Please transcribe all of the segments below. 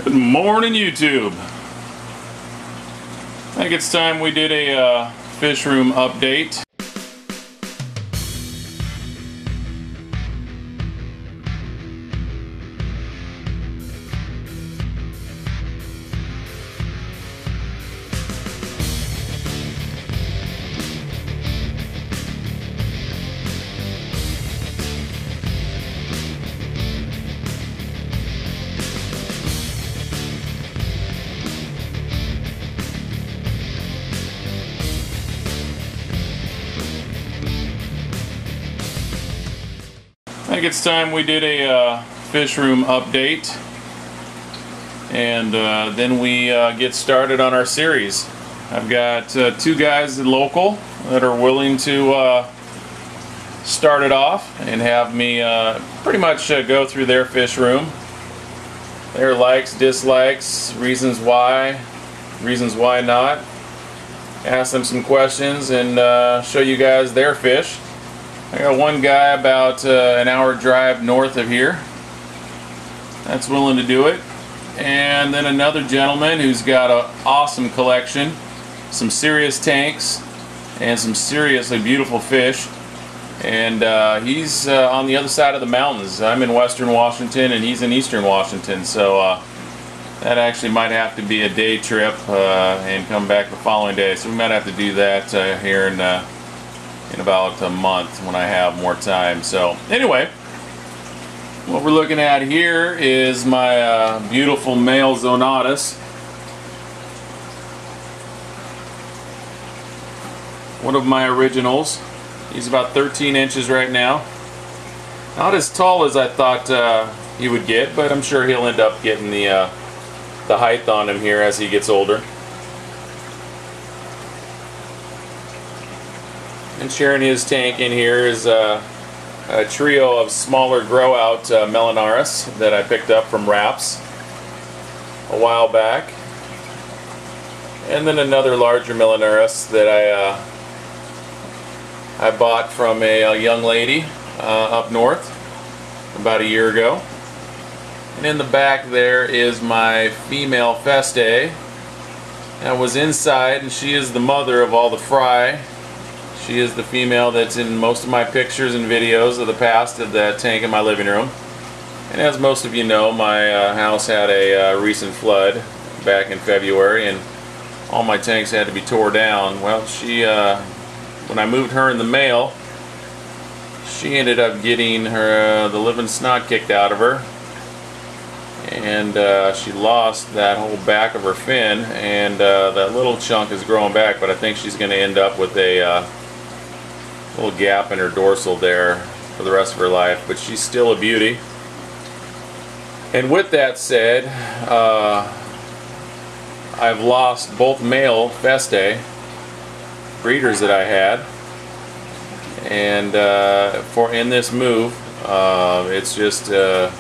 Good morning, YouTube. I think it's time we did a fish room update. I think it's time we did a fish room update, and then we get started on our series. I've got two guys local that are willing to start it off and have me pretty much go through their fish room, their likes, dislikes, reasons why not, ask them some questions and show you guys their fish. I got one guy about an hour drive north of here that's willing to do it, and then another gentleman who's got an awesome collection, some serious tanks and some seriously beautiful fish, and he's on the other side of the mountains. I'm in western Washington and he's in eastern Washington, so that actually might have to be a day trip and come back the following day, so we might have to do that here in about a month when I have more time. So anyway, what we're looking at here is my beautiful male Zonotus. One of my originals. He's about 13 inches right now. Not as tall as I thought he would get, but I'm sure he'll end up getting the height on him here as he gets older. And sharing his tank in here is a trio of smaller grow out Melanaris that I picked up from Wraps a while back, and then another larger Melanaris that I bought from a young lady up north about a year ago. And in the back there is my female Feste that was inside, and she is the mother of all the fry. She is the female that's in most of my pictures and videos of the past of that tank in my living room. And as most of you know, my house had a recent flood back in February, and all my tanks had to be tore down. Well, she, when I moved her in the mail, she ended up getting her the living snot kicked out of her, and she lost that whole back of her fin, and that little chunk is growing back, but I think she's going to end up with a little gap in her dorsal there for the rest of her life, but she's still a beauty. And with that said, I've lost both male Feste breeders that I had, and in this move, it's just I'm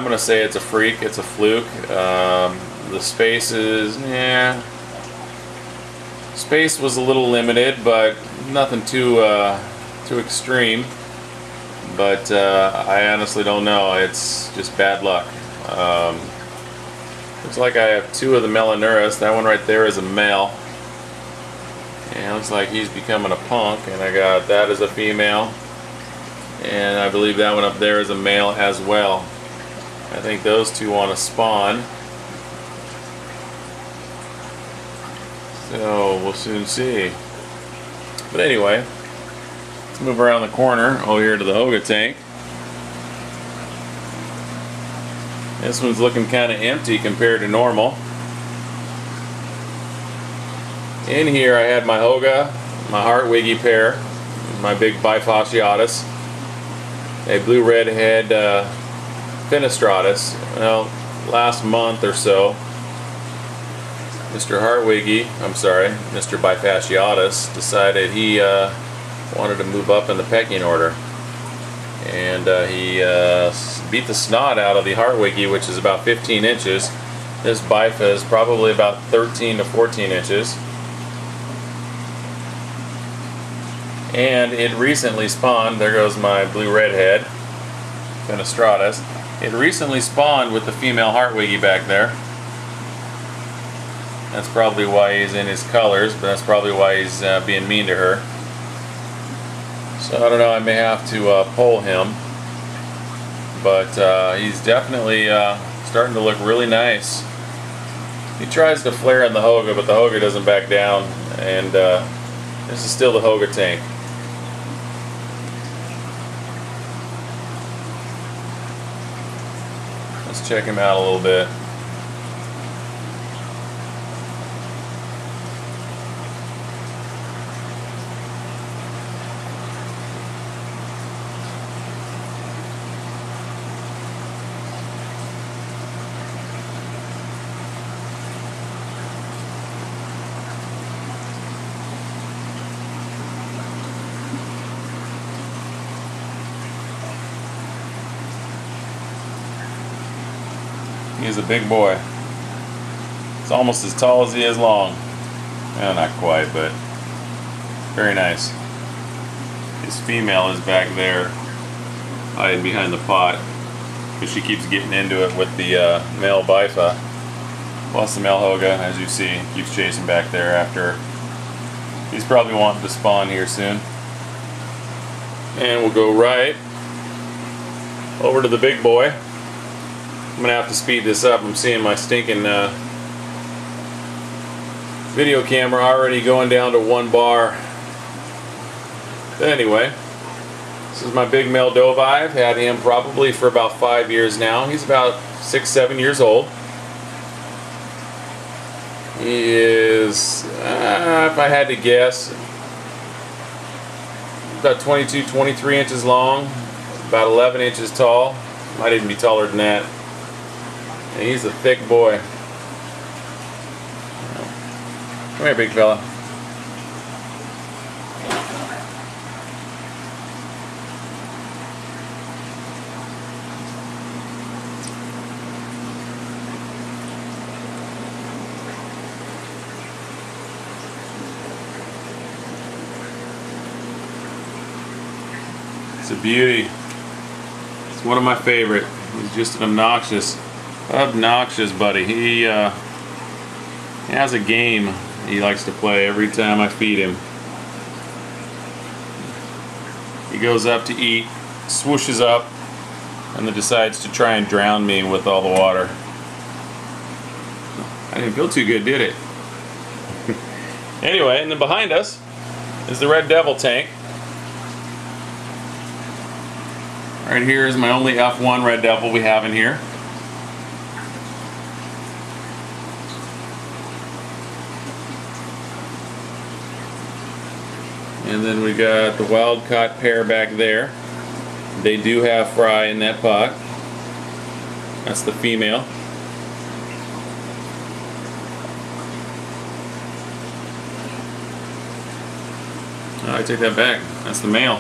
gonna say it's a freak, it's a fluke. The spaces, space was a little limited, but nothing too extreme. But I honestly don't know. It's just bad luck. Looks like I have two of the Melanaris. That one right there is a male, and it looks like he's becoming a punk. And I got that as a female, and I believe that one up there is a male as well. I think those two want to spawn, so we'll soon see. But anyway, let's move around the corner over here to the Hoga tank. This one's looking kind of empty compared to normal. In here I had my Hoga, my Hartwiggy pair, my big Bifasciatus, a blue redhead Fenestratus. Well, last month or so, Mr. Bifasciatus decided he wanted to move up in the pecking order, and he beat the snot out of the Hartwiggy, which is about 15 inches. This Bifa is probably about 13 to 14 inches, and it recently spawned. There goes my blue redhead Fenestratus. It recently spawned with the female heartwiggy back there. That's probably why he's in his colors, but that's probably why he's being mean to her. So I don't know, I may have to pull him. But he's definitely starting to look really nice. He tries to flare in the Hoga, but the Hoga doesn't back down. And this is still the Hoga tank. Let's check him out a little bit. He's a big boy. It's almost as tall as he is long. Well, not quite, but very nice. His female is back there, hiding behind the pot, because she keeps getting into it with the male bifa. Plus the male Hoga, as you see, keeps chasing back there after her. He's probably wanting to spawn here soon. And we'll go right over to the big boy. I'm gonna have to speed this up. I'm seeing my stinking video camera already going down to 1 bar. But anyway, this is my big male dove. I've had him probably for about 5 years now. He's about 6-7 years old. He is, if I had to guess, about 22-23 inches long, about 11 inches tall. Might even be taller than that. And he's a thick boy. Come here, big fella. It's a beauty. It's one of my favorite. He's just an obnoxious buddy. He has a game he likes to play every time I feed him. He goes up to eat, swooshes up, and then decides to try and drown me with all the water. I didn't feel too good, did it? Anyway, and then behind us is the Red Devil tank. Right here is my only F1 Red Devil we have in here. And then we got the wild-caught pair back there. They do have fry in that pot. That's the female. Oh, I take that back. That's the male.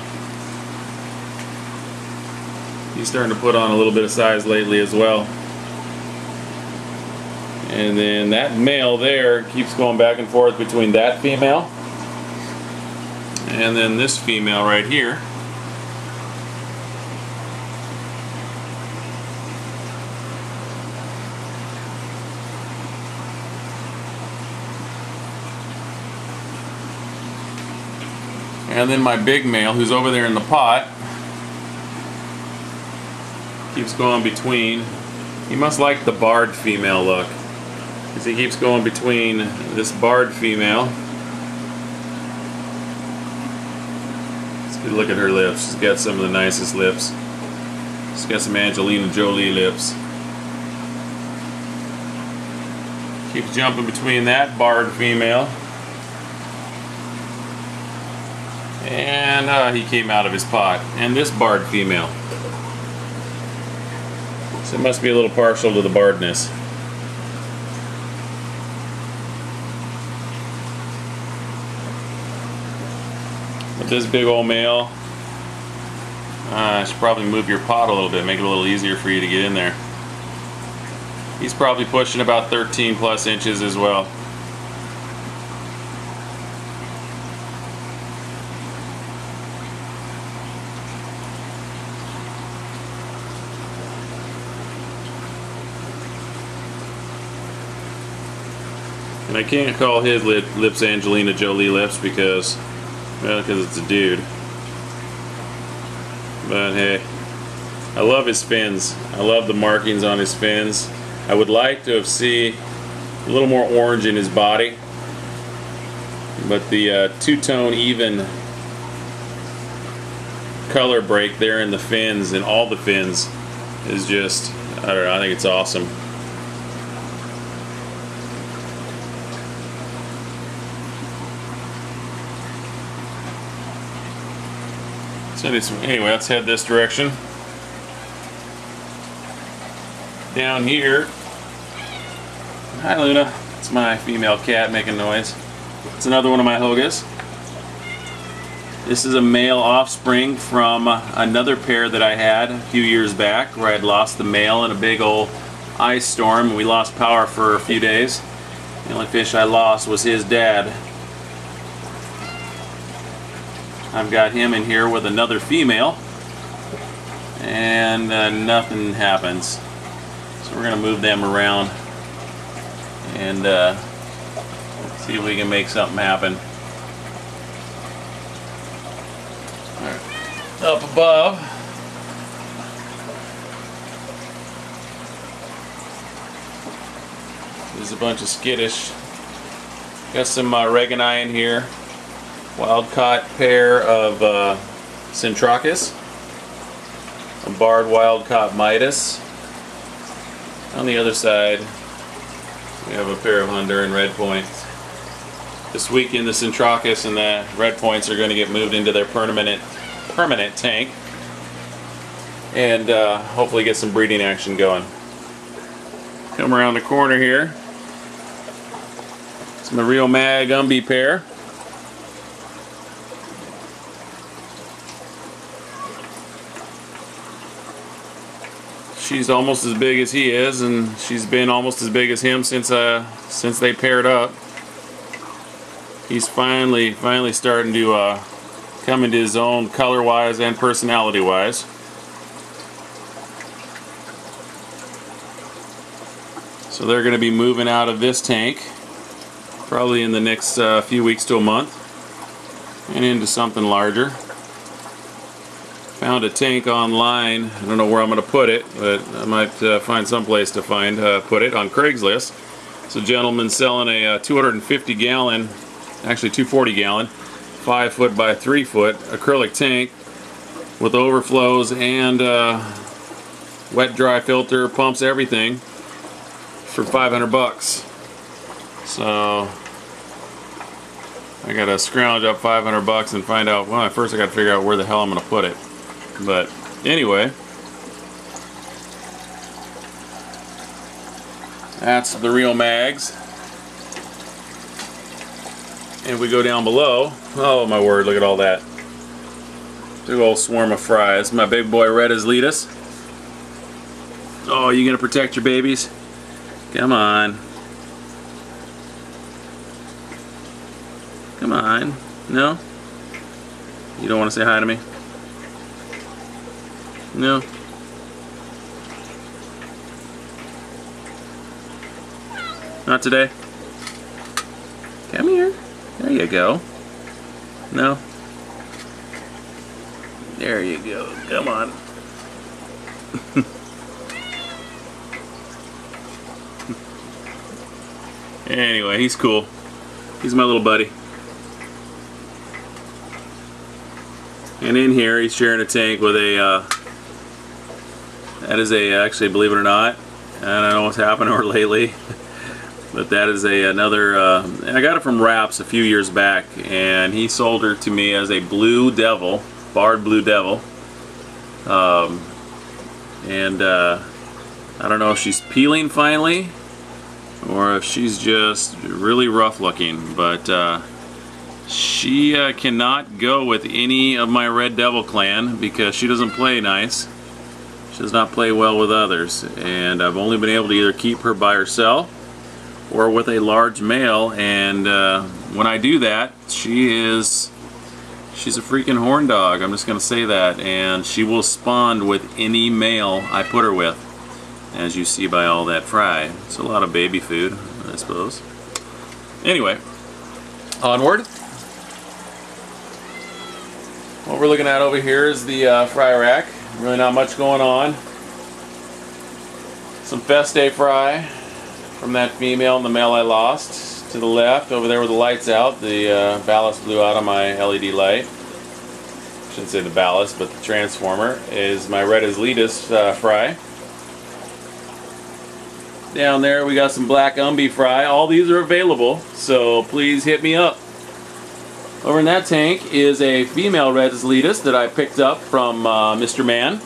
He's starting to put on a little bit of size lately as well. And then that male there keeps going back and forth between that female and then this female right here. And then my big male, who's over there in the pot, keeps going between. He must like the barred female look, because he keeps going between this barred female. Let's get a look at her lips. She's got some of the nicest lips. She's got some Angelina Jolie lips. Keeps jumping between that barred female. And he came out of his pot. And this barred female. So it must be a little partial to the barredness. But this big old male, I should probably move your pot a little bit, make it a little easier for you to get in there. He's probably pushing about 13 plus inches as well. And I can't call his lips Angelina Jolie lips because, well, because it's a dude. But hey, I love his fins. I love the markings on his fins. I would like to have seen a little more orange in his body, but the two-tone even color break there in the fins and all the fins is just, I don't know, I think it's awesome. So anyway, let's head this direction. Down here, hi Luna, it's my female cat making noise. It's another one of my Hogas. This is a male offspring from another pair that I had a few years back where I had lost the male in a big old ice storm. We lost power for a few days. The only fish I lost was his dad. I've got him in here with another female, and nothing happens. So we're going to move them around and see if we can make something happen. Up above, there's a bunch of skittish. Got some regani in here. Wild caught pair of Centrachus. A barred wild caught Midas. On the other side, we have a pair of Honduran red points. This weekend, the Centrachus and the red points are going to get moved into their permanent tank, and hopefully get some breeding action going. Come around the corner here. It's my Real Mag Umbi pair. She's almost as big as he is, and she's been almost as big as him since they paired up. He's finally starting to come into his own color-wise and personality-wise. So they're going to be moving out of this tank probably in the next few weeks to a month and into something larger. Found a tank online. I don't know where I'm going to put it, but I might find some place to put it on Craigslist. So a gentleman selling a 250 gallon, actually 240 gallon, 5 foot by 3 foot acrylic tank with overflows and wet dry filter, pumps, everything for 500 bucks. So I gotta scrounge up 500 bucks and find out, well, first I gotta figure out where the hell I'm gonna put it. But anyway, that's the Real Mags. And we go down below. Oh my word, look at all that. Big old swarm of fries. My big boy Red Asletus. Oh, you gonna protect your babies? Come on. Come on. No? You don't want to say hi to me? No? Not today? Come here. There you go. No? There you go. Come on. Anyway, he's cool. He's my little buddy. And in here, he's sharing a tank with a, that is a, actually, believe it or not, I don't know what's happened to her lately, but that is another, I got it from Raps a few years back, and he sold her to me as a Blue Devil, barred Blue Devil. And I don't know if she's peeling finally, or if she's just really rough looking, but she cannot go with any of my Red Devil clan because she doesn't play nice. She does not play well with others, and I've only been able to either keep her by herself or with a large male, and when I do that, she's a freaking horn dog. I'm just gonna say that, and she will spawn with any male I put her with, as you see by all that fry. It's a lot of baby food, I suppose. Anyway, onward. What we're looking at over here is the fry rack. Really not much going on. Some Feste fry from that female and the male I lost. To the left, over there with the lights out, the ballast blew out on my LED light. Shouldn't say the ballast, but the transformer is my red as Letus fry. Down there we got some black umbi fry. All these are available, so please hit me up. Over in that tank is a female red as Letus that I picked up from Mr. Man.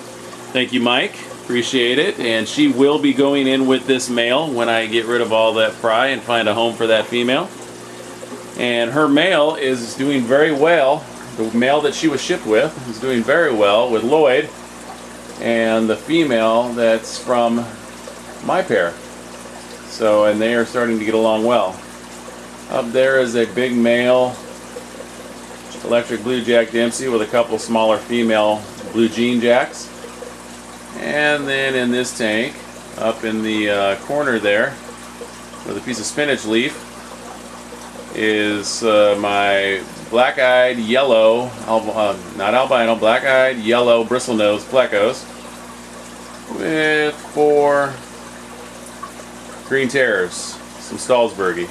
Thank you, Mike. Appreciate it. And she will be going in with this male when I get rid of all that fry and find a home for that female. And her male is doing very well. The male that she was shipped with is doing very well with Lloyd. And the female that's from my pair. So, and they are starting to get along well. Up there is a big male electric blue Jack Dempsey with a couple smaller female blue Jean Jacks. And then in this tank, up in the corner there, with a piece of spinach leaf, is my black-eyed yellow, not albino, black-eyed yellow bristlenose plecos with 4 green terrors, some Stalsbergie.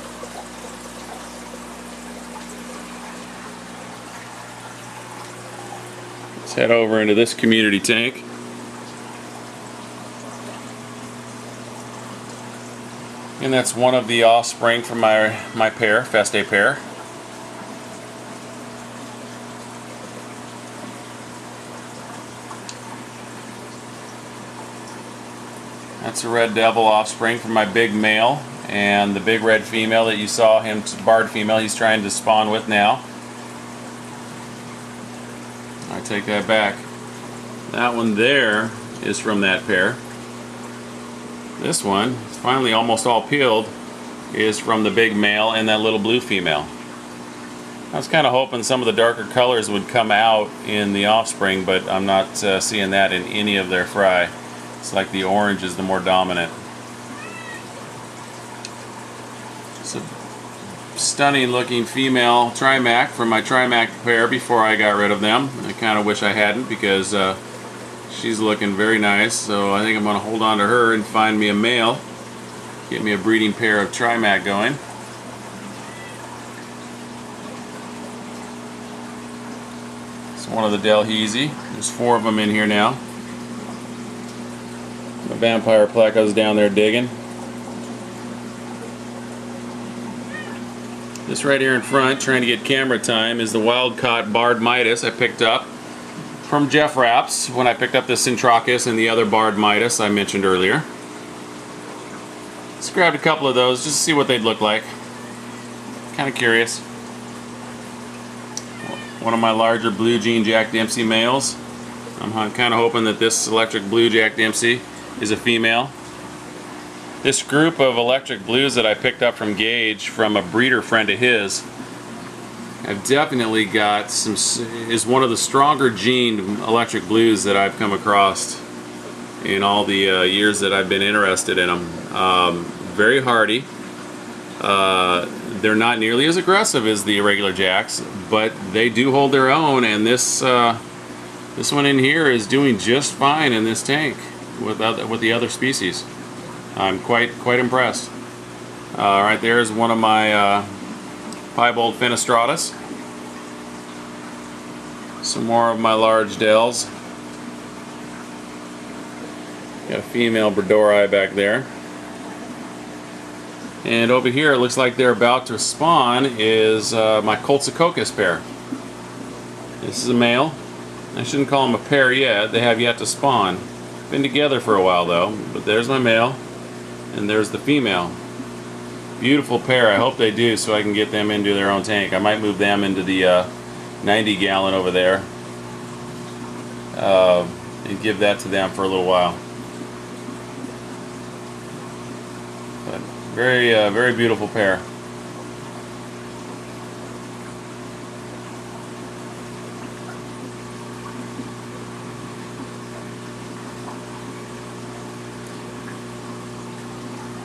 Let's head over into this community tank. And that's one of the offspring from my pair, Feste pair. That's a red devil offspring from my big male, and the big red female that you saw him, barred female, he's trying to spawn with now. I take that back. That one there is from that pair. This one, it's finally almost all peeled, is from the big male and that little blue female. I was kind of hoping some of the darker colors would come out in the offspring, but I'm not seeing that in any of their fry. It's like the orange is the more dominant. It's a stunning looking female Trimac from my Trimac pair before I got rid of them. I kind of wish I hadn't, because she's looking very nice, so I think I'm going to hold on to her and find me a male. Get me a breeding pair of Trimac going. It's one of the Delhaize. There's 4 of them in here now. The vampire plecos down there digging. This right here in front, trying to get camera time, is the wild-caught barred Midas I picked up from Jeff Rapps when I picked up the Centrachus and the other barred Midas I mentioned earlier. Just grabbed a couple of those just to see what they'd look like. Kind of curious. One of my larger blue Jean Jack Dempsey males. I'm kind of hoping that this electric blue Jack Dempsey is a female. This group of electric blues that I picked up from Gage from a breeder friend of his, I've definitely got some, is one of the stronger gened electric blues that I've come across in all the years that I've been interested in them. Very hardy. They're not nearly as aggressive as the irregular jacks, but they do hold their own, and this one in here is doing just fine in this tank with the other species. I'm quite impressed. Right there is one of my piebald Fenestratus. Some more of my large Dells. Got a female Bredori back there. And over here it looks like they're about to spawn is my Coltsococcus pair. This is a male. I shouldn't call them a pair yet. They have yet to spawn. Been together for a while though. But there's my male. And there's the female. Beautiful pair. I hope they do so I can get them into their own tank. I might move them into the 90 gallon over there and give that to them for a little while. But very beautiful pair.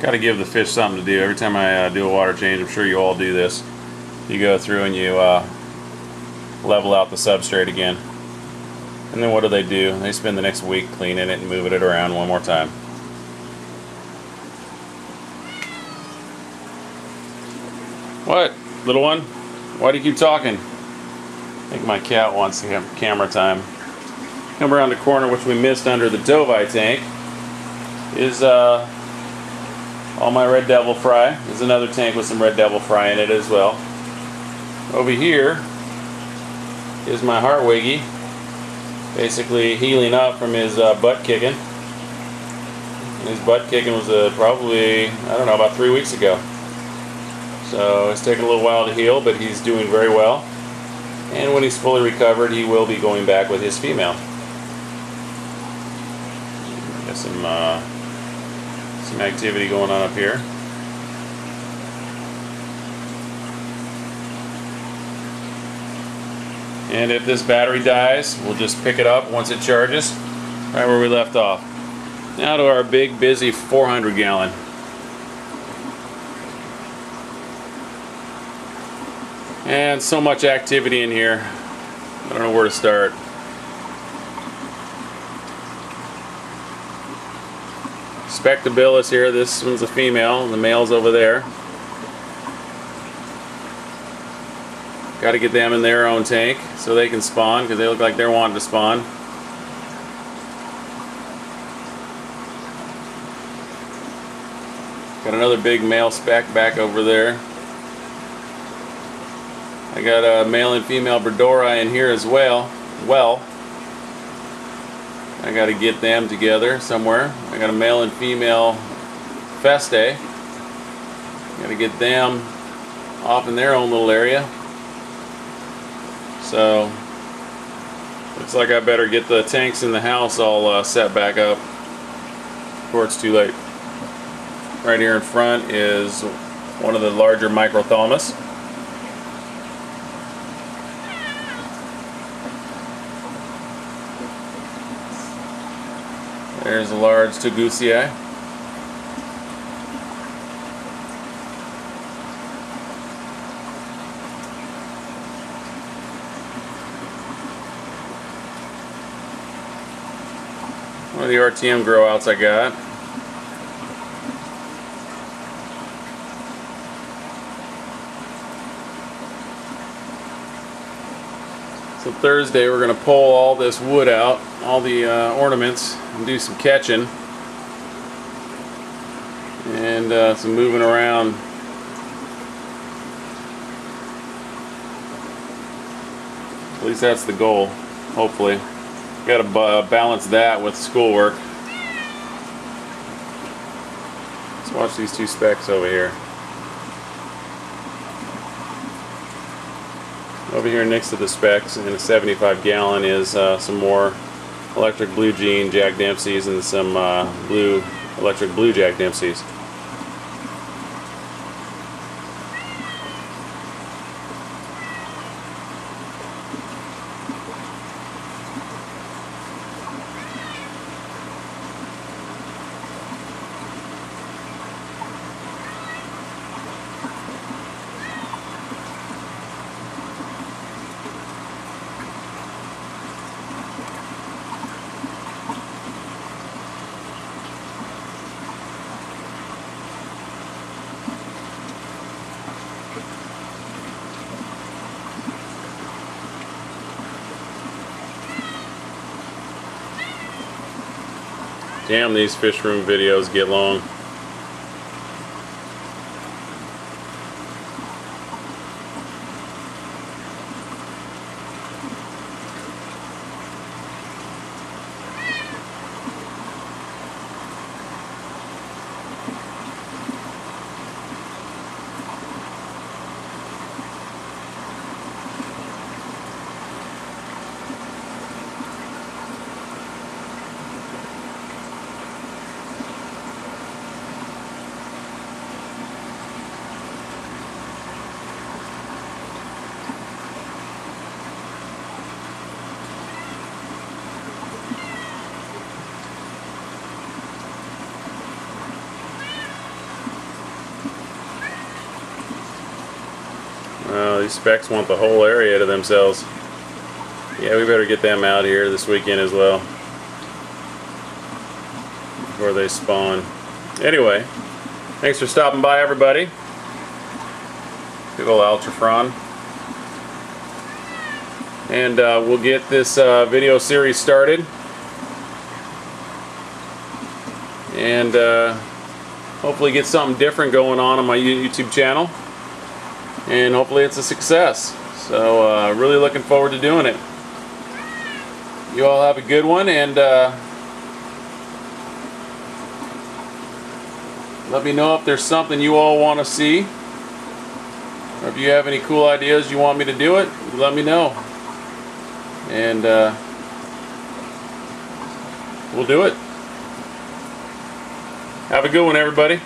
Got to give the fish something to do. Every time I do a water change, I'm sure you all do this. You go through and you level out the substrate again. And then what do? They spend the next week cleaning it and moving it around one more time. What, little one? Why do you keep talking? I think my cat wants to have camera time. Come around the corner, which we missed under the Dovai tank, is all my red devil fry. There's another tank with some red devil fry in it as well. Over here is my Hartwiggy, basically healing up from his butt kicking. And his butt kicking was probably, I don't know, about 3 weeks ago. So it's taken a little while to heal, but he's doing very well. And when he's fully recovered, he will be going back with his female. Got some activity going on up here. And if this battery dies, we'll just pick it up once it charges, right where we left off. Now to our big, busy 400 gallon. And so much activity in here, I don't know where to start. Spectabilis here, this one's a female, and the male's over there. Got to get them in their own tank so they can spawn, because they look like they're wanting to spawn. Got another big male spec back over there. I got a male and female Bredori in here as well. I got to get them together somewhere. I got a male and female Feste. Got to get them off in their own little area. So looks like I better get the tanks in the house all set back up before it's too late. Right here in front is one of the larger Microthalmus. There's a large Togusii. One of the RTM grow outs I got. So Thursday we're going to pull all this wood out, all the ornaments, and do some catching and some moving around. At least that's the goal, hopefully. Got to balance that with schoolwork. Let's watch these two specs over here. Over here next to the specs in a 75 gallon is some more electric blue jean Jack Dempsey's and some electric blue Jack Dempsey's. Damn, these fish room videos get long. These specks want the whole area to themselves. Yeah, we better get them out here this weekend as well before they spawn. Anyway, thanks for stopping by, everybody. Good old Ultrafron. And we'll get this video series started. And hopefully get something different going on my YouTube channel. And hopefully it's a success. So really looking forward to doing it. You all have a good one, and let me know if there's something you all want to see, or if you have any cool ideas you want me to do it, let me know, and we'll do it. Have a good one, everybody.